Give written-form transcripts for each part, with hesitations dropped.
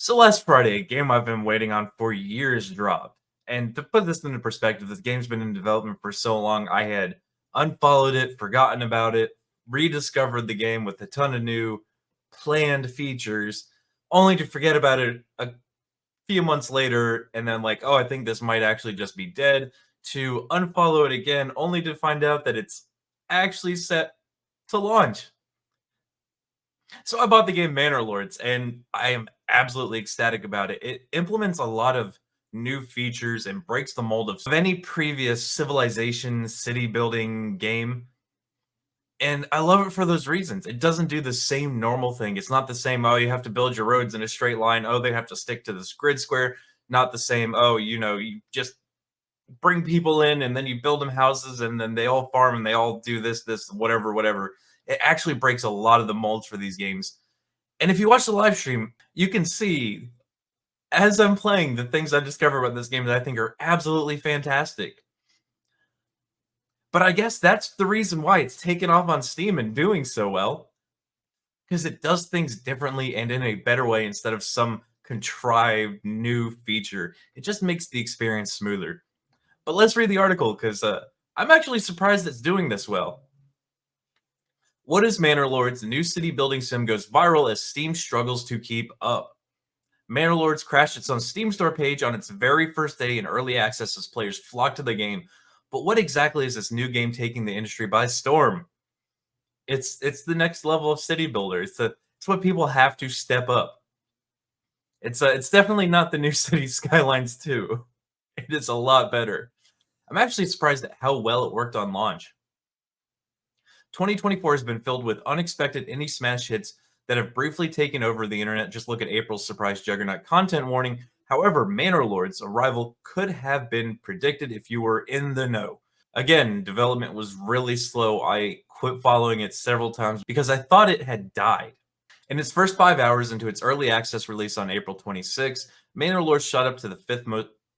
So last Friday, a game I've been waiting on for years dropped. And to put this into perspective, this game's been in development for so long, I had unfollowed it, forgotten about it, rediscovered the game with a ton of new planned features, only to forget about it a few months later, and then like, oh, I think this might actually just be dead, to unfollow it again, only to find out that it's actually set to launch. So I bought the game Manor Lords, and I am absolutely ecstatic about it. It implements a lot of new features and breaks the mold of any previous civilization city building game. And I love it for those reasons. It doesn't do the same normal thing. It's not the same, oh, you have to build your roads in a straight line. Oh, they have to stick to this grid square. Not the same, oh, you just bring people in and then you build them houses and then they all farm and they all do this, whatever, whatever. It actually breaks a lot of the molds for these games. And if you watch the live stream, you can see as I'm playing the things I discover about this game that I think are absolutely fantastic. But I guess that's the reason why it's taken off on Steam and doing so well, because it does things differently and in a better way instead of some contrived new feature. It just makes the experience smoother. But let's read the article because I'm actually surprised it's doing this well. What is Manor Lords? The new city building sim goes viral as Steam struggles to keep up. Manor Lords crashed its own Steam store page on its very first day in early access as players flocked to the game. But what exactly is this new game taking the industry by storm? It's the next level of city builder. It's what people have to step up. It's definitely not the new City Skylines 2. It is a lot better. I'm actually surprised at how well it worked on launch. 2024 has been filled with unexpected indie smash hits that have briefly taken over the internet. Just look at April's surprise juggernaut content warning. However, Manor Lord's arrival could have been predicted if you were in the know. Again, development was really slow. I quit following it several times because I thought it had died. In its first 5 hours into its early access release on April 26, Manor Lords shot up to the fifth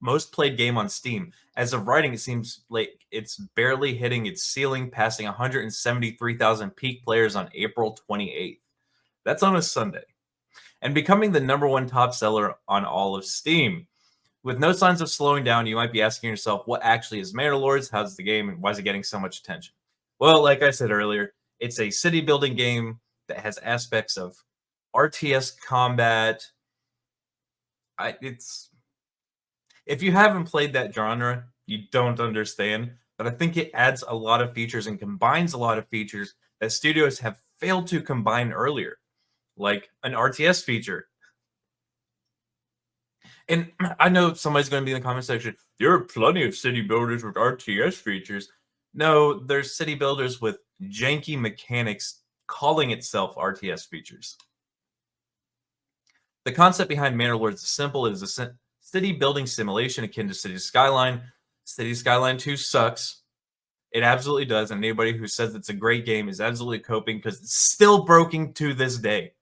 most played game on Steam. As of writing, it seems like it's barely hitting its ceiling, passing 173,000 peak players on April 28th. That's on a Sunday. And becoming the #1 top seller on all of Steam. With no signs of slowing down, you might be asking yourself, what actually is Manor Lords? How's the game? And why is it getting so much attention? Well, like I said earlier, it's a city building game that has aspects of RTS combat. It's If you haven't played that genre, you don't understand. But I think it adds a lot of features and combines a lot of features that studios have failed to combine earlier, like an RTS feature. And I know somebody's going to be in the comment section, there are plenty of city builders with RTS features. No, there's city builders with janky mechanics calling itself RTS features. The concept behind Manor Lords is simple. It is a city building simulation akin to City Skyline. City Skyline 2 sucks. It absolutely does. And anybody who says it's a great game is absolutely coping because it's still broken to this day.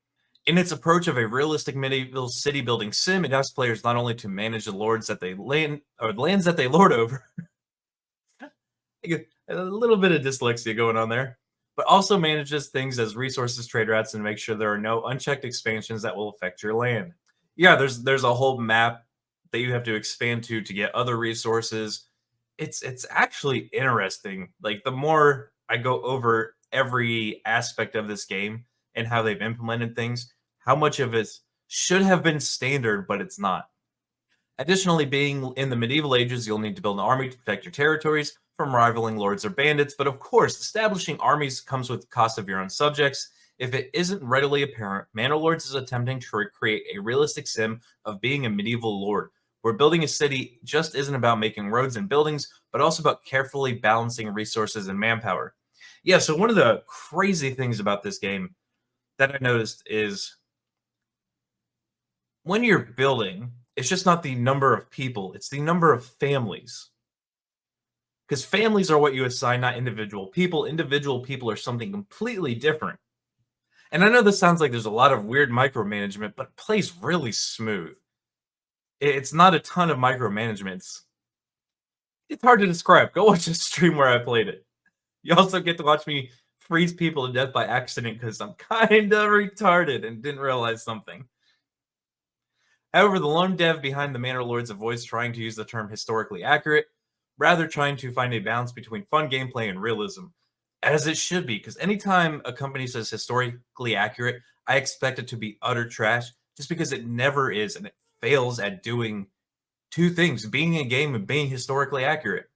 In its approach of a realistic medieval city building sim, it asks players not only to manage the lands that they lord over. A little bit of dyslexia going on there, but also manages things as resources, trade routes, and make sure there are no unchecked expansions that will affect your land. Yeah, there's a whole map that you have to expand to get other resources. It's actually interesting. Like the more I go over every aspect of this game and how they've implemented things, how much of it should have been standard, but it's not. Additionally, being in the medieval ages, you'll need to build an army to protect your territories from rivaling lords or bandits. But of course, establishing armies comes with the cost of your own subjects. If it isn't readily apparent, Manor Lords is attempting to recreate a realistic sim of being a medieval lord, where building a city just isn't about making roads and buildings, but also about carefully balancing resources and manpower. Yeah, so one of the crazy things about this game that I noticed is when you're building, it's just not the number of people, it's the number of families. Because families are what you assign, not individual people. Individual people are something completely different. And I know this sounds like there's a lot of weird micromanagement, but it plays really smooth. It's not a ton of micromanagement. It's hard to describe. Go watch a stream where I played it. You also get to watch me freeze people to death by accident because I'm kind of retarded and didn't realize something. However, the lone dev behind the Manor Lords avoids trying to use the term historically accurate, rather trying to find a balance between fun gameplay and realism, as it should be, because anytime a company says historically accurate, I expect it to be utter trash, just because it never is, and it fails at doing two things: being a game and being historically accurate.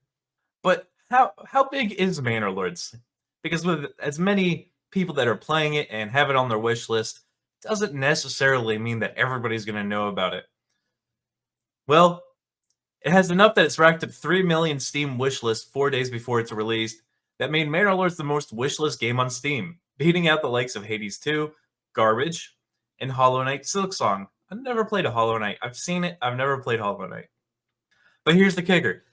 But how big is Manor Lords? Because with as many people that are playing it and have it on their wish list, doesn't necessarily mean that everybody's going to know about it. Well, it has enough that it's racked up 3 million Steam wishlist 4 days before it's released. That made Manor Lords the most wishlist game on Steam, beating out the likes of Hades 2, Garbage, and Hollow Knight Silksong. I've never played a Hollow Knight. I've seen it. I've never played Hollow Knight. But here's the kicker.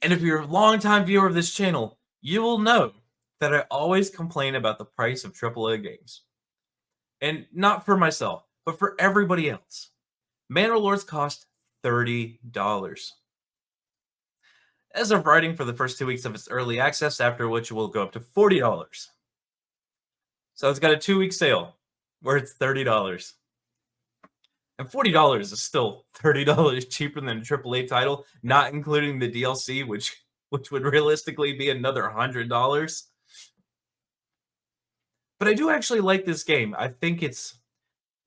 And if you're a longtime viewer of this channel, you will know that I always complain about the price of AAA games. And not for myself, but for everybody else. Manor Lords cost $30. As of writing, for the first 2 weeks of its early access, after which it will go up to $40. So it's got a 2 week sale where it's $30. And $40 is still $30 cheaper than a AAA title, not including the DLC, which would realistically be another $100. But I do actually like this game. I think it's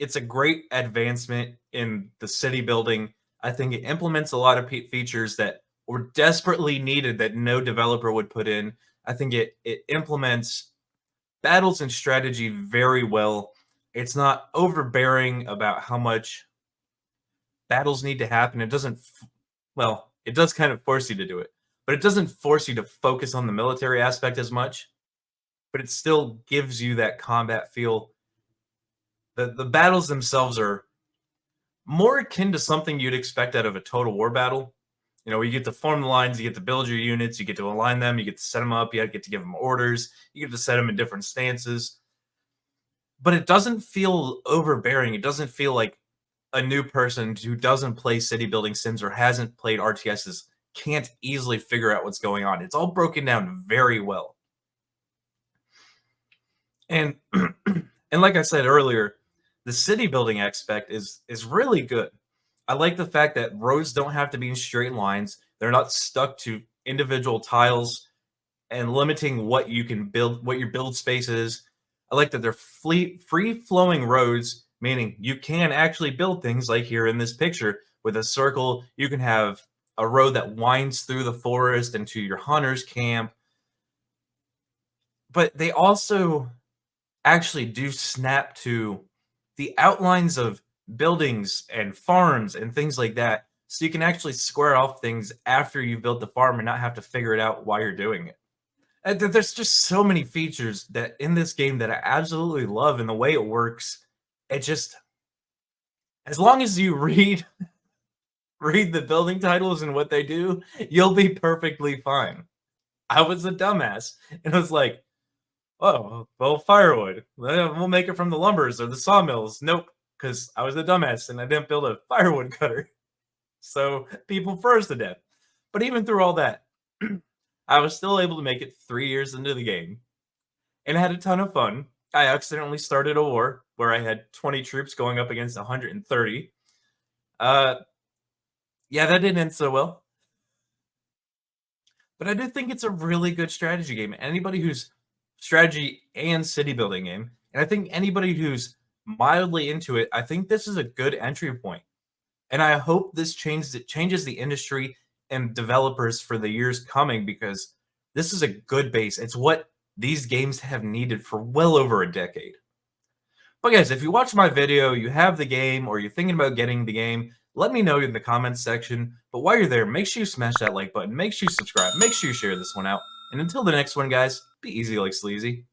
a great advancement in the city building. I think it implements a lot of features that were desperately needed that no developer would put in. I think it implements battles and strategy very well. It's not overbearing about how much battles need to happen. It doesn't, well, it does kind of force you to do it, but it doesn't force you to focus on the military aspect as much, but it still gives you that combat feel. The battles themselves are more akin to something you'd expect out of a Total War battle. You know, you get to form the lines, you get to build your units, you get to align them, you get to set them up, you get to give them orders, you get to set them in different stances. But it doesn't feel overbearing. It doesn't feel like a new person who doesn't play city building sims or hasn't played RTSs can't easily figure out what's going on. It's all broken down very well. And and like I said earlier, the city building aspect is really good. I like the fact that roads don't have to be in straight lines. They're not stuck to individual tiles and limiting what you can build, what your build space is. I like that they're free flowing roads, meaning you can actually build things like here in this picture with a circle. You can have a road that winds through the forest into your hunter's camp. But they also actually do snap to the outlines of buildings and farms and things like that. So you can actually square off things after you've built the farm and not have to figure it out while you're doing it. And there's just so many features that in this game that I absolutely love, and the way it works, it just, as long as you read the building titles and what they do, you'll be perfectly fine. I was a dumbass and I was like, oh, well, firewood. We'll make it from the lumbers or the sawmills. Nope, because I was a dumbass and I didn't build a firewood cutter. So people froze to death. But even through all that, I was still able to make it 3 years into the game and had a ton of fun. I accidentally started a war where I had 20 troops going up against 130. Yeah, that didn't end so well. But I do think it's a really good strategy game. Anybody who's strategy and city building game, and I think anybody who's mildly into it, I think this is a good entry point. And I hope this changes the industry and developers for the years coming, because this is a good base. It's what these games have needed for well over a decade. But guys, if you watch my video, you have the game, or you're thinking about getting the game, let me know in the comments section. But while you're there, make sure you smash that like button, make sure you subscribe, make sure you share this one out. And until the next one, guys, be easy like sleazy.